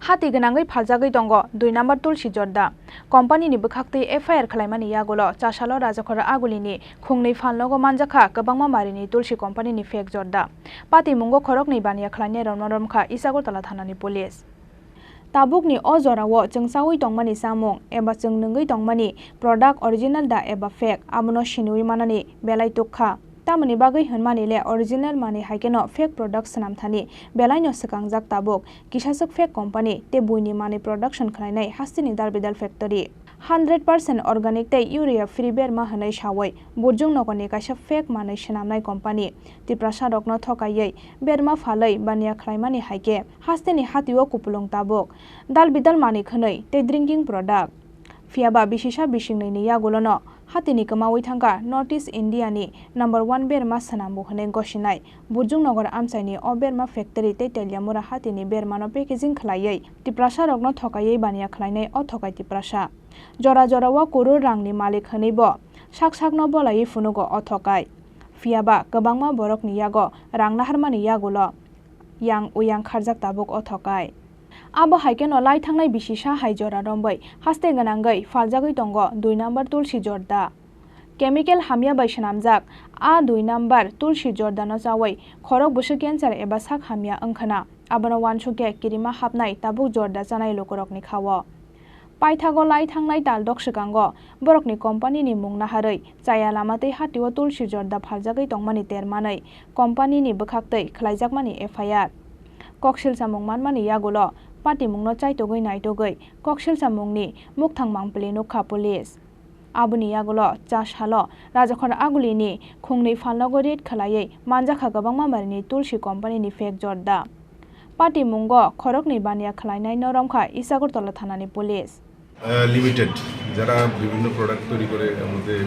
hati ganangai phaljagai tongo 2 number tulsi jorda company ni bukhaktei FIR khlaimani yagolo chasalo rajakhora agulini khungnei phalnogo manjakha kabangma marini tulsi company ni fake jorda pati mungo khorok nei bania khlaine romkha Isagortala thanani police tabukni o jorao chungsawi tongmani samung eba chungnungui tongmani product original da eba fake amono sinui manani belai tukha tamani bagai hwnmanile original mani haikeno fake product sanamthani belaino sakangjak tabuk kisasuk fake company te buini mani production khlainai hastini darbidal factory 100% organic tei urea free bear ma hanai sawai burjung nogoni kaisa fake manai sanamnai company tiprasa rokno thokaiye berma phalai bania khlaimani haike hastini hatiwo kupulung tabuk dalbidal mani khnai te drinking product fiaba bisisa bisingni ni yagulono hatini kamawi thangka Northeast India ni number 1 berma sanambu hane gosinai burjung nogar amchaini o berma factory te teliamura hatini berma no packaging khlaiye tiprasa rokno thokaiye bania khlainai o thokai tiprasa jora jora wa koror rangni malik haneibo sakno bolai funugo o thokai fiaba kabangma borokni yago rangna harmani yagulo yang uyang kharjak tabuk o thokai abo haikeno lai thangnai bisisa haijora rombai haste ganangai phaljagai tongo 2 number tulsi jorda chemical hamia bai sanamjak a 2 number tulsi jorda no jawai khorok busu cancer eba sak hamia angkhana abono wansuke kirima hapnai tabuk jorda janai lokorokni khawo paithago lai thangnai taldok sikango borokni company ni mung naharei chaya lamatei hatiwo tulsi jorda phaljagai tongmani termanai company ni bukhaktei khlaijakmani FIR koksil samung manmani yagulo pati mungno chaitogoi naitogoi koksil samungni mukthang mangpli nokha police abuni yagulo chashalo rajakhora agulini khungnei phalnago red khalaiye manjakha gabangma marini tulsi company ni fake jorda pati mungo khorokni bania khlainai noromkha Isagortala thanani police limited যারা বিভিন্ন product তৈরি করে আমাদের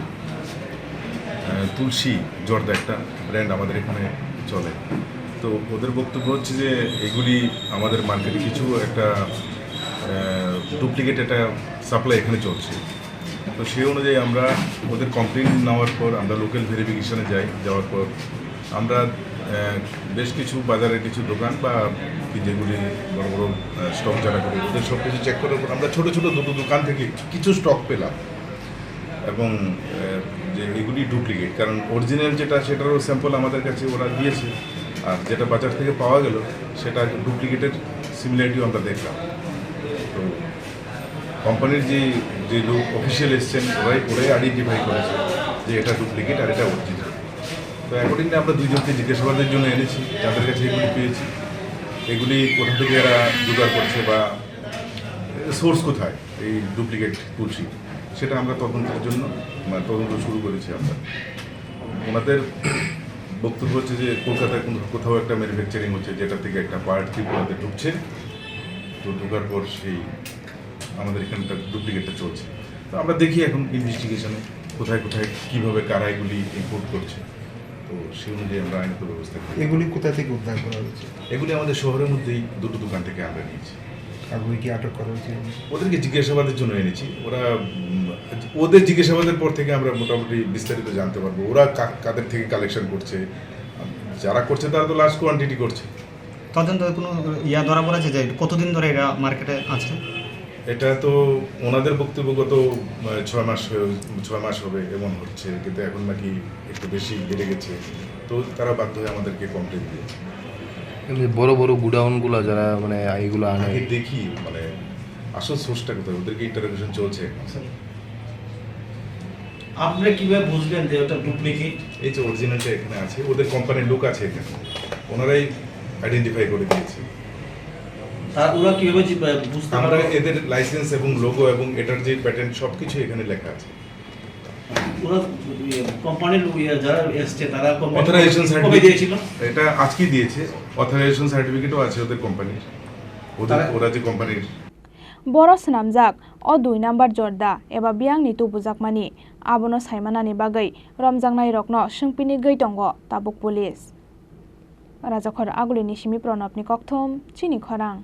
তুলসী জর্দা একটা brand আমাদের এখানে চলে তো ওদের বক্তব্য হচ্ছে যে এগুলি আমাদের মার্কেটে কিছু একটা ডুপ্লিকেট একটা সাপ্লাই এখানে চলছে তো সেই অনুযায়ী আমরা ওদের কমপ্লেন নেওয়ার পর আমরা লোকাল ভেরিফিকেশনে যাওয়ার পর আমরা বেশ কিছু বাজারে কিছু দোকান বা যেগুলি বড় বড় স্টক যারা করে ওদের সব কিছু চেক করার পর আমরা ছোটো ছোটো দুটো দোকান থেকে কিছু স্টক পেলাম এবং যে এগুলি ডুপ্লিকেট কারণ অরিজিনাল যেটা সেটারও স্যাম্পল আমাদের কাছে ওরা দিয়েছে আর যেটা বাজার থেকে পাওয়া গেল সেটা ডুপ্লিকেটের সিমিলারিটিও আমরা দেখলাম তো কোম্পানির যে লোক অফিসিয়াল এসছেন ওরাই আইডেন্টিফাই করেছে যে এটা ডুপ্লিকেট আর এটা অরিজিনাল তো অ্যাকর্ডিংলি আমরা দুইজনকে জিজ্ঞাসাবাদের জন্য এনেছি যাদের কাছে এগুলি পেয়েছি এগুলি কোথা থেকে এরা জোগাড় করছে বা সোর্স কোথায় এই ডুপ্লিকেট তুলসী সেটা আমরা তদন্তের জন্য তদন্ত শুরু করেছি আমরা ওনাদের বক্তব্য হচ্ছে যে কলকাতায় কোথাও একটা ম্যানুফ্যাকচারিং হচ্ছে যেটা থেকে একটা পার্ট ত্রিপুরাতে ঢুকছে তো ঢোকার পর সেই আমাদের এখানটা ডুপ্লিকেটটা চলছে তো আমরা দেখি এখন ইনভেস্টিগেশনে কোথায় কোথায় কীভাবে কারা এগুলি ইম্পোর্ট করছে তো সেই অনুযায়ী আমরা আইনত ব্যবস্থা করি এগুলি কোথা থেকে উদ্ধার করা হয়েছে এগুলি আমাদের শহরের মধ্যেই দুটো দোকান থেকে আমরা নিয়েছি এগুলি কি আটক করা হয়েছে ওদেরকে জিজ্ঞাসাবাদের জন্য এনেছি ওদের জিজ্ঞাসাবাদের পর থেকে আমরা মোটামুটি বিস্তারিত জানতে পারবো ওরা কাদের থেকে কালেকশন করছে যারা করছে তারা তো লার্জ কোয়ান্টিটি করছে তদন্ত কোনো ধরা পড়েছে যে কতদিন ধরে এরা মার্কেটে আছে এটা তো ওনাদের বক্তব্য গত 6 মাস হবে এমন হচ্ছে কিন্তু এখন নাকি একটু বেশি বেড়ে গেছে তো তারা বাধ্য হয়ে আমাদেরকে কমপ্লেন দিয়ে বড় বড় গুডাউনগুলো যারা মানে এইগুলো আনে দেখি মানে আসল সোর্সটা কোথায় ওদেরকে ইন্টারোগেশন চলছে আপনারা কিভাবে বুঝলেন যে ওটা ডুপ্লিকেট এই যে অরিজিনালটা এখানে আছে ওদের কোম্পানির লোক আছে এখানে ওনারাই আইডেন্টিফাই করে দিয়েছে ওরা কিভাবে বুঝতে আমরা এদের লাইসেন্স এবং লোগো এবং এটার যে প্যাটার্ন সব কিছু এখানে লেখা আছে ওরা কোম্পানির যারা এসছে তারা অথরাইজেশন সার্টিফিকেট দিয়েছিল এটা আজকে দিয়েছে অথরাইজেশন সার্টিফিকেটও আছে ওদের কোম্পানির ওরা যে কোম্পানির বড় সামজাক o 2 number jorda eba biang ni tu bujakmani abono saimanani bagai romjangnai rokno sungpini gei tongo tabuk police rajakhor agulini simi pranabni kokthom chini khorang